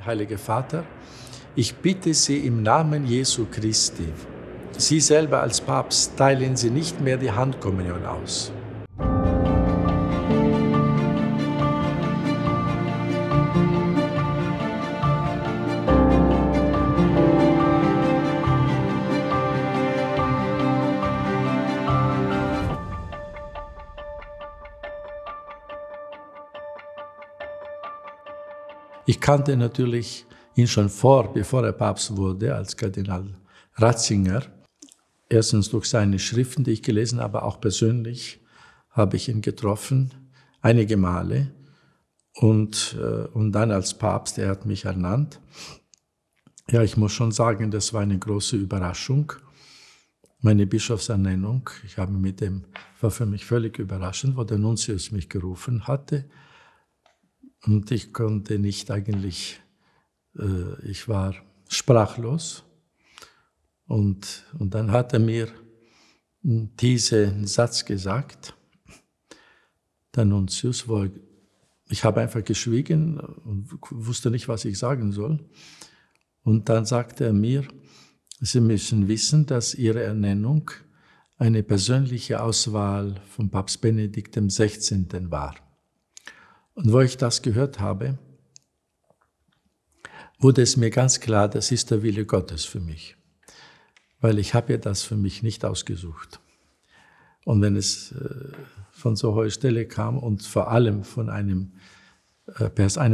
Heiliger Vater, ich bitte Sie im Namen Jesu Christi, Sie selber als Papst teilen Sie nicht mehr die Handkommunion aus. Ich kannte natürlich ihn schon bevor er Papst wurde, als Kardinal Ratzinger. Erstens durch seine Schriften, die ich gelesen habe, auch persönlich habe ich ihn getroffen, einige Male. Und dann als Papst, er hat mich ernannt. Ja, ich muss schon sagen, das war eine große Überraschung, meine Bischofsernennung. War für mich völlig überraschend, wo der Nuntius mich gerufen hatte. Und ich konnte nicht eigentlich, ich war sprachlos. Und dann hat er mir diesen Satz gesagt, der Nuntius, ich habe einfach geschwiegen und wusste nicht, was ich sagen soll. Und dann sagte er mir, Sie müssen wissen, dass Ihre Ernennung eine persönliche Auswahl von Papst Benedikt XVI. War. Und wo ich das gehört habe, wurde es mir ganz klar, das ist der Wille Gottes für mich. Weil ich habe ja das für mich nicht ausgesucht. Und wenn es von so hoher Stelle kam und vor allem von einer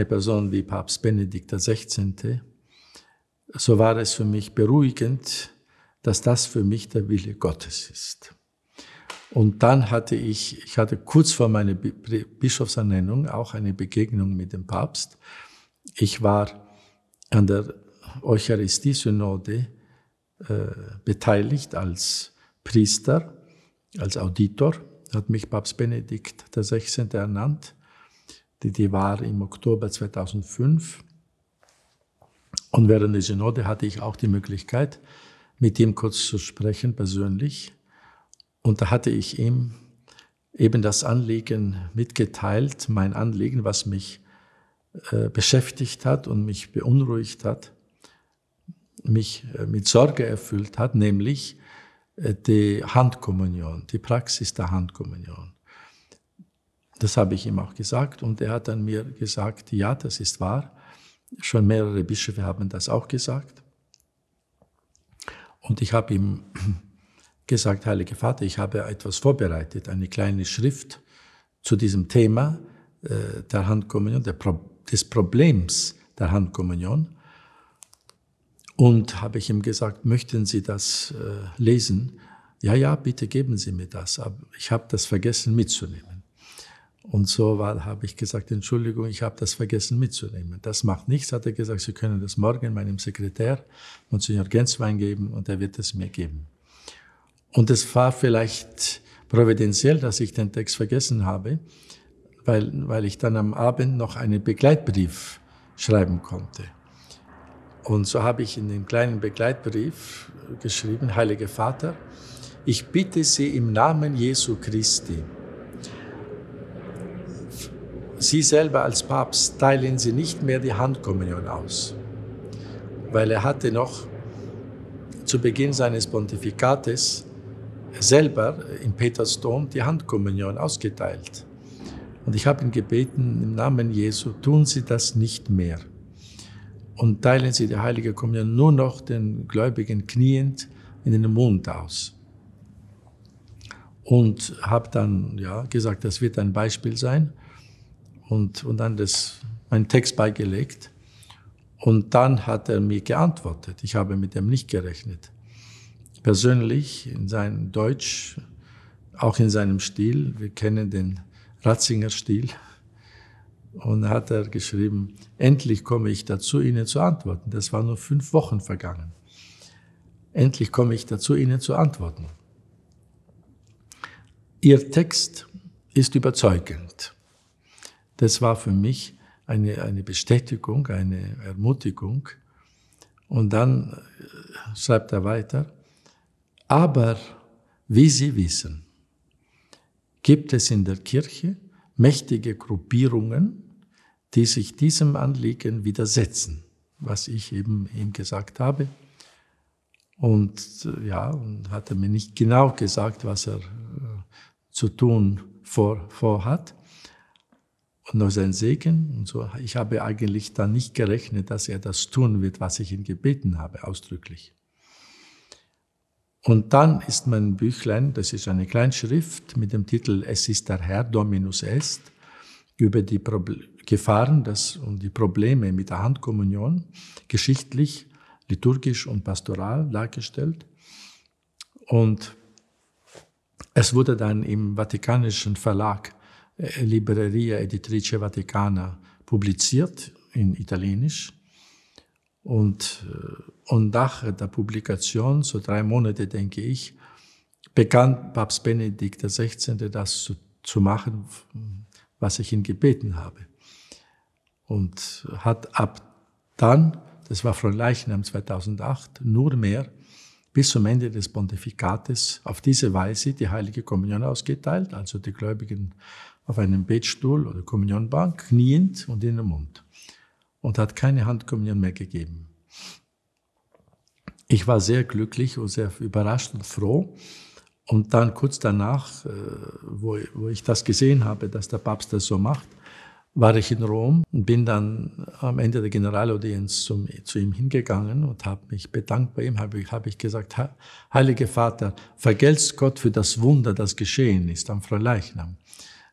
Person wie Papst Benedikt XVI., so war es für mich beruhigend, dass das für mich der Wille Gottes ist. Und dann hatte ich kurz vor meiner Bischofsernennung auch eine Begegnung mit dem Papst. Ich war an der Eucharistie-Synode beteiligt als Priester, als Auditor, hat mich Papst Benedikt XVI. Ernannt. Die war im Oktober 2005. Und während der Synode hatte ich auch die Möglichkeit, mit ihm kurz zu sprechen, persönlich. Und da hatte ich ihm eben das Anliegen mitgeteilt, mein Anliegen, was mich beschäftigt hat und mich beunruhigt hat, mich mit Sorge erfüllt hat, nämlich die Handkommunion, die Praxis der Handkommunion. Das habe ich ihm auch gesagt und er hat dann mir gesagt, ja, das ist wahr. Schon mehrere Bischöfe haben das auch gesagt. Und ich habe ihm gesagt, Heiliger Vater, ich habe etwas vorbereitet, eine kleine Schrift zu diesem Thema der Handkommunion, des Problems der Handkommunion. Und habe ich ihm gesagt, möchten Sie das lesen? Ja, bitte geben Sie mir das. Aber ich habe das vergessen mitzunehmen. Und so habe ich gesagt, Entschuldigung, ich habe das vergessen mitzunehmen. Das macht nichts, hat er gesagt, Sie können das morgen meinem Sekretär, Monsignor Genswein, geben und er wird es mir geben. Und es war vielleicht providentiell, dass ich den Text vergessen habe, weil ich dann am Abend noch einen Begleitbrief schreiben konnte. Und so habe ich in den kleinen Begleitbrief geschrieben, Heiliger Vater, ich bitte Sie im Namen Jesu Christi, Sie selber als Papst teilen Sie nicht mehr die Handkommunion aus, weil er hatte noch zu Beginn seines Pontifikates selber im Petersdom die Handkommunion ausgeteilt. Und ich habe ihn gebeten, im Namen Jesu, tun Sie das nicht mehr. Und teilen Sie die Heilige Kommunion nur noch den Gläubigen kniend in den Mund aus. Und habe dann gesagt, das wird ein Beispiel sein. Und dann meinen Text beigelegt. Und dann hat er mir geantwortet. Ich habe mit dem nicht gerechnet. Persönlich, in seinem Deutsch, auch in seinem Stil. Wir kennen den Ratzinger Stil. Und hat er geschrieben, endlich komme ich dazu, Ihnen zu antworten. Das war nur 5 Wochen vergangen. Endlich komme ich dazu, Ihnen zu antworten. Ihr Text ist überzeugend. Das war für mich eine Bestätigung, eine Ermutigung. Und dann schreibt er weiter, aber wie Sie wissen, gibt es in der Kirche mächtige Gruppierungen, die sich diesem Anliegen widersetzen. was ich eben ihm gesagt habe. Und ja, und hat er mir nicht genau gesagt, was er zu tun vorhat. Und noch sein Segen und so. Ich habe eigentlich dann nicht gerechnet, dass er das tun wird, was ich ihn gebeten habe, ausdrücklich. Und dann ist mein Büchlein, das ist eine Kleinschrift mit dem Titel Es ist der Herr, Dominus est, über die Gefahren und die Probleme mit der Handkommunion, geschichtlich, liturgisch und pastoral dargestellt. Und es wurde dann im Vatikanischen Verlag Libreria Editrice Vaticana publiziert, in Italienisch. Und nach der Publikation, so 3 Monate, denke ich, begann Papst Benedikt XVI. Das zu machen, was ich ihn gebeten habe. Und hat ab dann, das war Fronleichnam 2008, nur mehr bis zum Ende des Pontifikates auf diese Weise die Heilige Kommunion ausgeteilt, also die Gläubigen auf einem Betstuhl oder Kommunionbank, kniend und in den Mund. Und hat keine Handkommunion mehr gegeben. Ich war sehr glücklich und sehr überrascht und froh. Und dann kurz danach, wo ich das gesehen habe, dass der Papst das so macht, war ich in Rom und bin dann am Ende der Generalaudienz zu ihm hingegangen und habe mich bedankt bei ihm, habe ich gesagt, Heiliger Vater, vergelt's Gott für das Wunder, das geschehen ist am Fronleichnam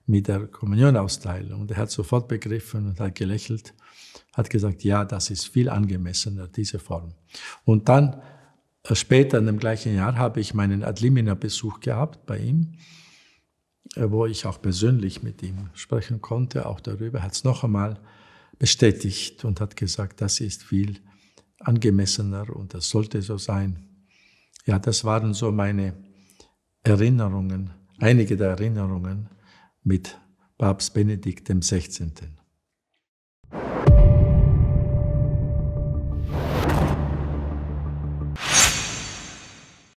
mit der Kommunionausteilung. Und er hat sofort begriffen und hat gelächelt, hat gesagt, ja, das ist viel angemessener, diese Form. Und dann, später in dem gleichen Jahr, habe ich meinen Ad limina Besuch gehabt bei ihm, wo ich auch persönlich mit ihm sprechen konnte, auch darüber. Er hat es noch einmal bestätigt und hat gesagt, das ist viel angemessener und das sollte so sein. Ja, das waren so meine Erinnerungen, einige der Erinnerungen mit Papst Benedikt XVI.